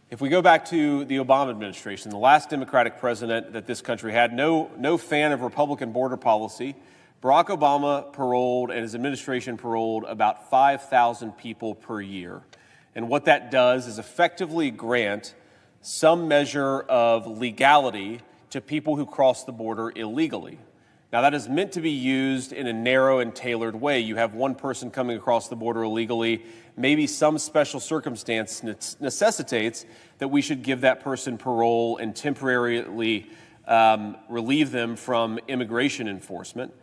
If we go back to the Obama administration, the last Democratic president that this country had, no fan of Republican border policy, Barack Obama paroled and his administration paroled about 5,000 people per year. And what that does is effectively grant some measure of legality to people who cross the border illegally. Now, that is meant to be used in a narrow and tailored way. You have one person coming across the border illegally. Maybe some special circumstance necessitates that we should give that person parole and temporarily relieve them from immigration enforcement.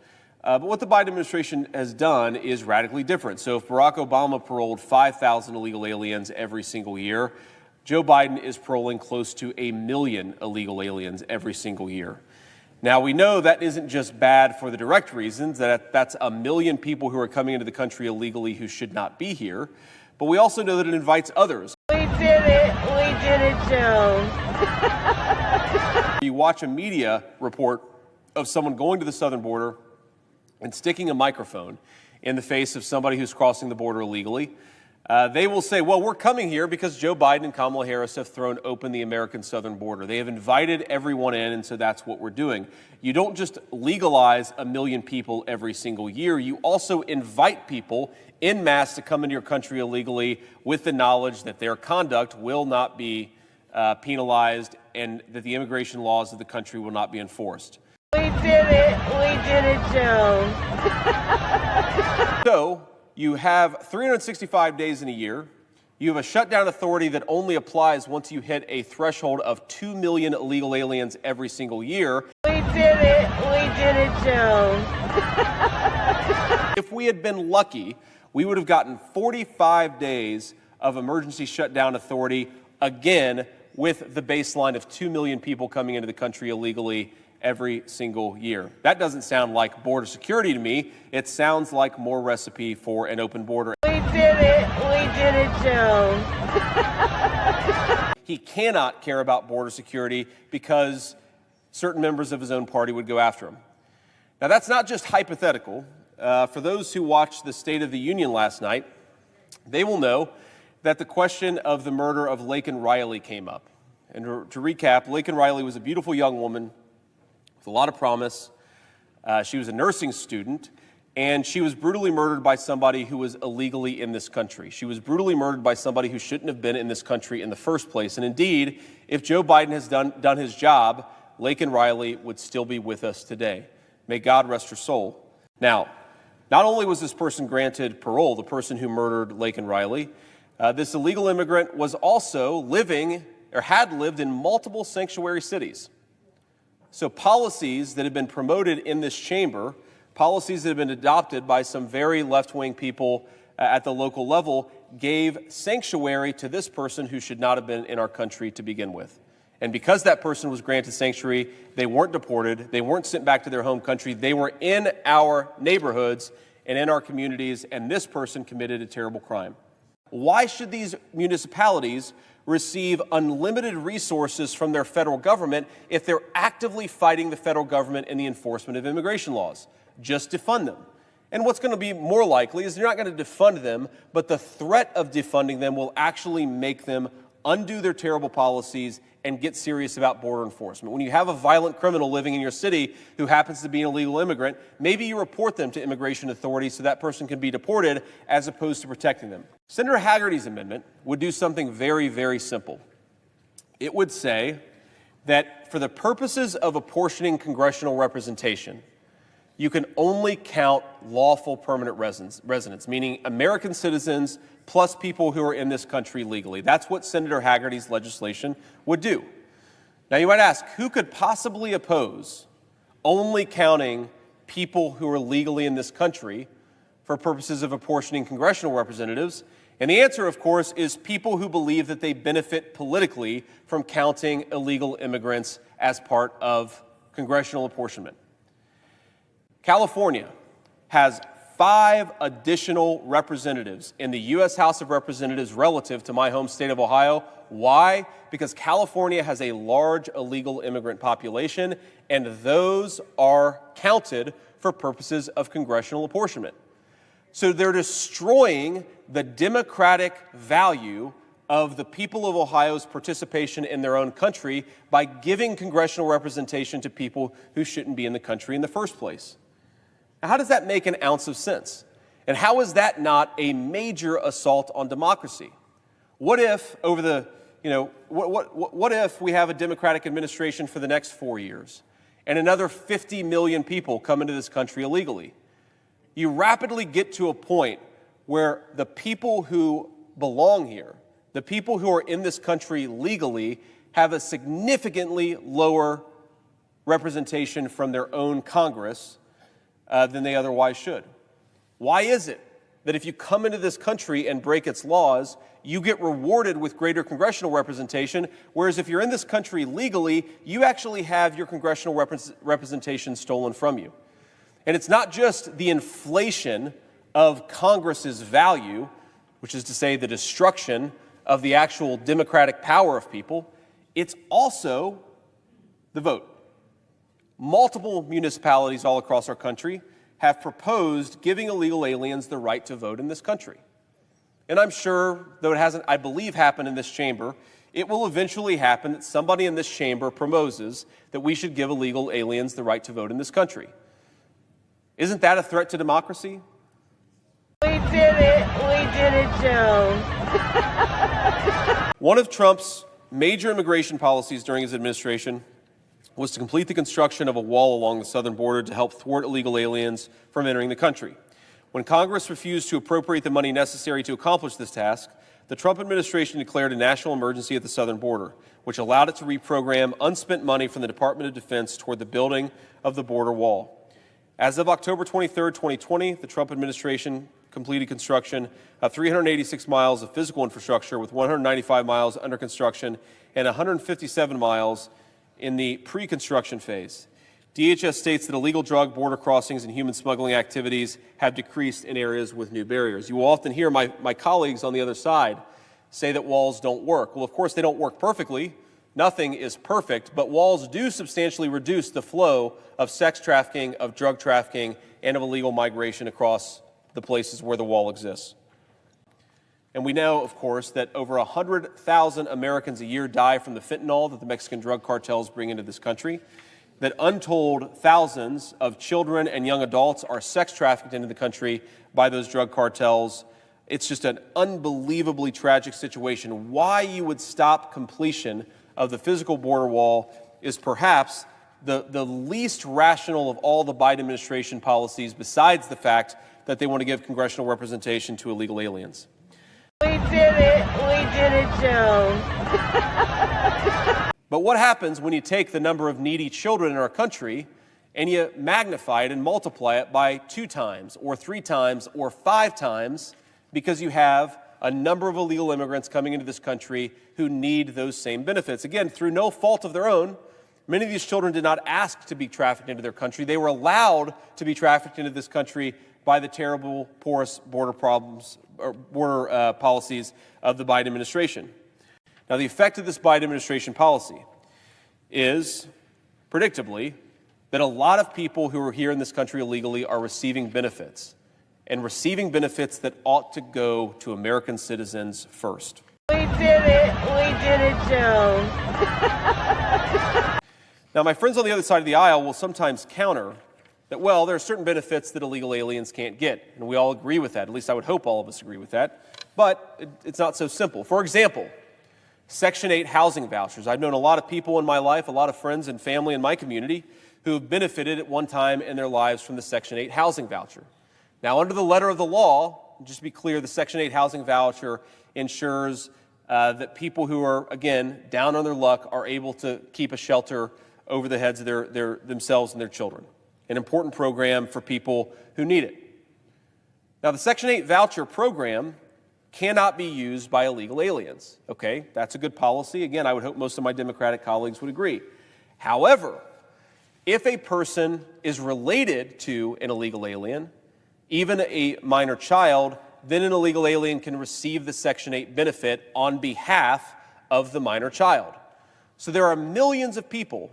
But what the Biden administration has done is radically different. So if Barack Obama paroled 5,000 illegal aliens every single year, Joe Biden is paroling close to 1 million illegal aliens every single year. Now, we know that isn't just bad for the direct reasons, that's 1 million people who are coming into the country illegally who should not be here, but we also know that it invites others. We did it, Joe. You watch a media report of someone going to the southern border and sticking a microphone in the face of somebody who's crossing the border illegally. They will say, well, we're coming here because Joe Biden and Kamala Harris have thrown open the American southern border. They have invited everyone in, and so that's what we're doing. You don't just legalize 1 million people every single year. You also invite people en masse to come into your country illegally with the knowledge that their conduct will not be penalized and that the immigration laws of the country will not be enforced. We did it, Joe. So, you have 365 days in a year. You have a shutdown authority that only applies once you hit a threshold of 2 million illegal aliens every single year. We did it, Joe. If we had been lucky, we would have gotten 45 days of emergency shutdown authority, again, with the baseline of 2 million people coming into the country illegally every single year. That doesn't sound like border security to me. It sounds like more recipe for an open border. We did it, Joe. He cannot care about border security because certain members of his own party would go after him. Now, that's not just hypothetical. For those who watched the State of the Union last night, they will know that the question of the murder of Laken Riley came up. And to recap, Laken Riley was a beautiful young woman with a lot of promise. She was a nursing student, and she was brutally murdered by somebody who was illegally in this country. She was brutally murdered by somebody who shouldn't have been in this country in the first place. And indeed, if Joe Biden has done his job, Laken Riley would still be with us today. May God rest her soul. Now, not only was this person granted parole, the person who murdered Laken Riley, this illegal immigrant was also had lived in multiple sanctuary cities. So policies that have been promoted in this chamber, policies that have been adopted by some very left-wing people at the local level, gave sanctuary to this person who should not have been in our country to begin with. And because that person was granted sanctuary, they weren't deported, they weren't sent back to their home country, they were in our neighborhoods and in our communities, and this person committed a terrible crime. Why should these municipalities receive unlimited resources from their federal government if they're actively fighting the federal government in the enforcement of immigration laws? Just defund them. And what's going to be more likely is they're not going to defund them, but the threat of defunding them will actually make them undo their terrible policies and get serious about border enforcement. When you have a violent criminal living in your city who happens to be an illegal immigrant, maybe you report them to immigration authorities so that person can be deported as opposed to protecting them. Senator Hagerty's amendment would do something very, very simple. It would say that for the purposes of apportioning congressional representation, you can only count lawful permanent residents, meaning American citizens plus people who are in this country legally. That's what Senator Hagerty's legislation would do. Now, you might ask, who could possibly oppose only counting people who are legally in this country for purposes of apportioning congressional representatives? And the answer, of course, is people who believe that they benefit politically from counting illegal immigrants as part of congressional apportionment. California has 5 additional representatives in the U.S. House of Representatives relative to my home state of Ohio. Why? Because California has a large illegal immigrant population, and those are counted for purposes of congressional apportionment. So they're destroying the democratic value of the people of Ohio's participation in their own country by giving congressional representation to people who shouldn't be in the country in the first place. Now, how does that make an ounce of sense? And how is that not a major assault on democracy? What if over the, what if we have a Democratic administration for the next 4 years and another 50 million people come into this country illegally? You rapidly get to a point where the people who belong here, the people who are in this country legally, have a significantly lower representation from their own Congress than they otherwise should. Why is it that if you come into this country and break its laws, you get rewarded with greater congressional representation, whereas if you're in this country legally, you actually have your congressional representation stolen from you? And it's not just the inflation of Congress's value, which is to say the destruction of the actual democratic power of people, it's also the vote. Multiple municipalities all across our country have proposed giving illegal aliens the right to vote in this country. And I'm sure, though it hasn't, I believe, happened in this chamber, it will eventually happen that somebody in this chamber proposes that we should give illegal aliens the right to vote in this country. Isn't that a threat to democracy? We did it, Joan. One of Trump's major immigration policies during his administration was to complete the construction of a wall along the southern border to help thwart illegal aliens from entering the country. When Congress refused to appropriate the money necessary to accomplish this task, the Trump administration declared a national emergency at the southern border, which allowed it to reprogram unspent money from the Department of Defense toward the building of the border wall. As of October 23, 2020, the Trump administration completed construction of 386 miles of physical infrastructure, with 195 miles under construction and 157 miles in the pre-construction phase. DHS states that illegal drug, border crossings, and human smuggling activities have decreased in areas with new barriers. You will often hear my colleagues on the other side say that walls don't work. Well, of course, they don't work perfectly. Nothing is perfect, but walls do substantially reduce the flow of sex trafficking, of drug trafficking, and of illegal migration across the places where the wall exists. And we know, of course, that over 100,000 Americans a year die from the fentanyl that the Mexican drug cartels bring into this country, that untold thousands of children and young adults are sex trafficked into the country by those drug cartels. It's just an unbelievably tragic situation. Why you would stop completion of the physical border wall is perhaps the least rational of all the Biden administration policies, besides the fact that they want to give congressional representation to illegal aliens. We did it, Joan. But what happens when you take the number of needy children in our country and you magnify it and multiply it by 2 times or 3 times or 5 times because you have a number of illegal immigrants coming into this country who need those same benefits? Again, through no fault of their own, many of these children did not ask to be trafficked into their country. They were allowed to be trafficked into this country by the terrible, porous border policies of the Biden administration. Now, the effect of this Biden administration policy is, predictably, that a lot of people who are here in this country illegally are receiving benefits, and receiving benefits that ought to go to American citizens first. We did it, Joan. Now, my friends on the other side of the aisle will sometimes counter that, well, there are certain benefits that illegal aliens can't get, and we all agree with that. At least I would hope all of us agree with that. But it's not so simple. For example, Section 8 housing vouchers. I've known a lot of people in my life, a lot of friends and family in my community who have benefited at one time in their lives from the Section 8 housing voucher. Now, under the letter of the law, just to be clear, the Section 8 housing voucher ensures that people who are, again, down on their luck are able to keep a shelter over the heads of themselves and their children. An important program for people who need it. Now, the Section 8 voucher program cannot be used by illegal aliens. Okay, that's a good policy. Again, I would hope most of my Democratic colleagues would agree. However, if a person is related to an illegal alien, even a minor child, then an illegal alien can receive the Section 8 benefit on behalf of the minor child. So there are millions of people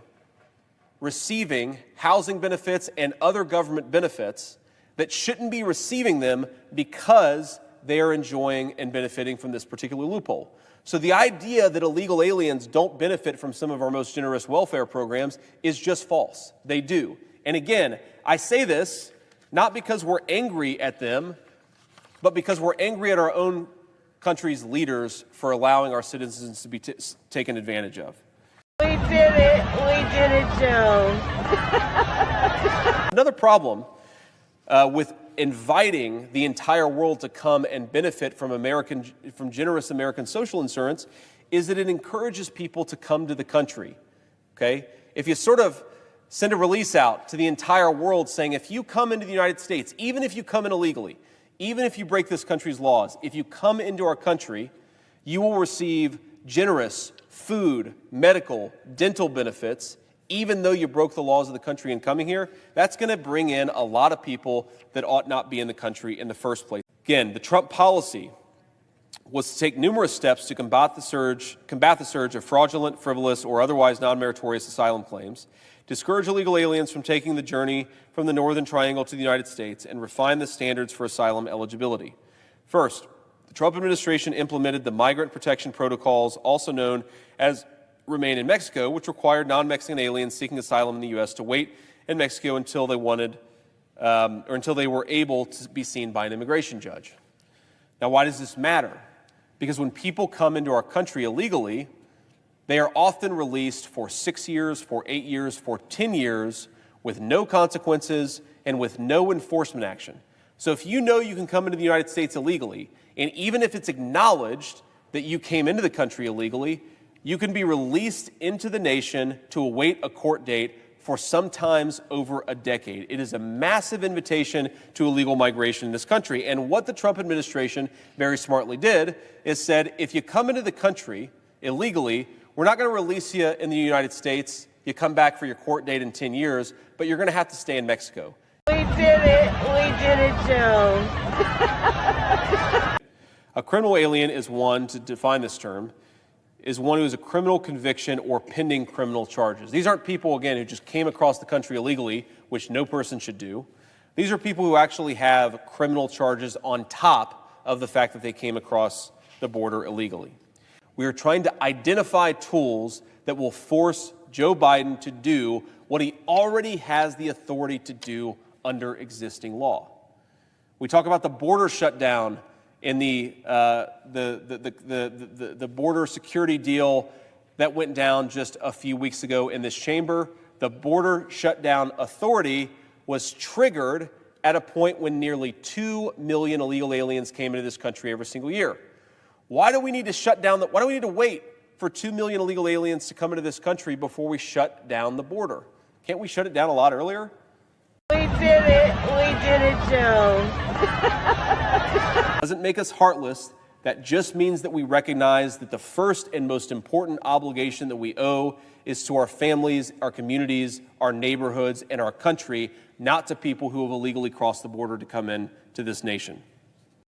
receiving housing benefits and other government benefits that shouldn't be receiving them because they are enjoying and benefiting from this particular loophole. So the idea that illegal aliens don't benefit from some of our most generous welfare programs is just false. They do. And again, I say this not because we're angry at them, but because we're angry at our own country's leaders for allowing our citizens to be taken advantage of. We did it, Joe. Another problem with inviting the entire world to come and benefit from generous American social insurance is that it encourages people to come to the country. Okay? If you sort of send a release out to the entire world saying, if you come into the United States, even if you come in illegally, even if you break this country's laws, if you come into our country, you will receive generous food, medical, dental benefits, even though you broke the laws of the country in coming here. That's going to bring in a lot of people that ought not be in the country in the first place. Again, the Trump policy was to take numerous steps to combat the surge of fraudulent, frivolous, or otherwise non-meritorious asylum claims, discourage illegal aliens from taking the journey from the Northern Triangle to the United States, and refine the standards for asylum eligibility. First, the Trump administration implemented the Migrant Protection Protocols, also known as Remain in Mexico, which required non-Mexican aliens seeking asylum in the U.S. to wait in Mexico until they until they were able to be seen by an immigration judge. Now, why does this matter? Because when people come into our country illegally, they are often released for 6 years, for 8 years, for 10 years, with no consequences and with no enforcement action. So if you know you can come into the United States illegally, and even if it's acknowledged that you came into the country illegally, you can be released into the nation to await a court date for sometimes over a decade. It is a massive invitation to illegal migration in this country. And what the Trump administration very smartly did is said, if you come into the country illegally, we're not going to release you in the United States. You come back for your court date in 10 years, but you're going to have to stay in Mexico. We did it, Joe. A criminal alien is one, to define this term, is one who has a criminal conviction or pending criminal charges. These aren't people, again, who just came across the country illegally, which no person should do. These are people who actually have criminal charges on top of the fact that they came across the border illegally. We are trying to identify tools that will force Joe Biden to do what he already has the authority to do under existing law. We talk about the border shutdown in the border security deal that went down just a few weeks ago in this chamber. The border shutdown authority was triggered at a point when nearly 2 million illegal aliens came into this country every single year. Why do we need to shut down why do we need to wait for 2 million illegal aliens to come into this country before we shut down the border? Can't we shut it down a lot earlier? We did it, Joe. Doesn't make us heartless. That just means that we recognize that the first and most important obligation that we owe is to our families, our communities, our neighborhoods, and our country, not to people who have illegally crossed the border to come in to this nation.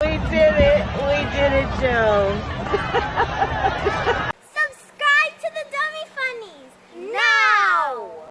We did it, Joe.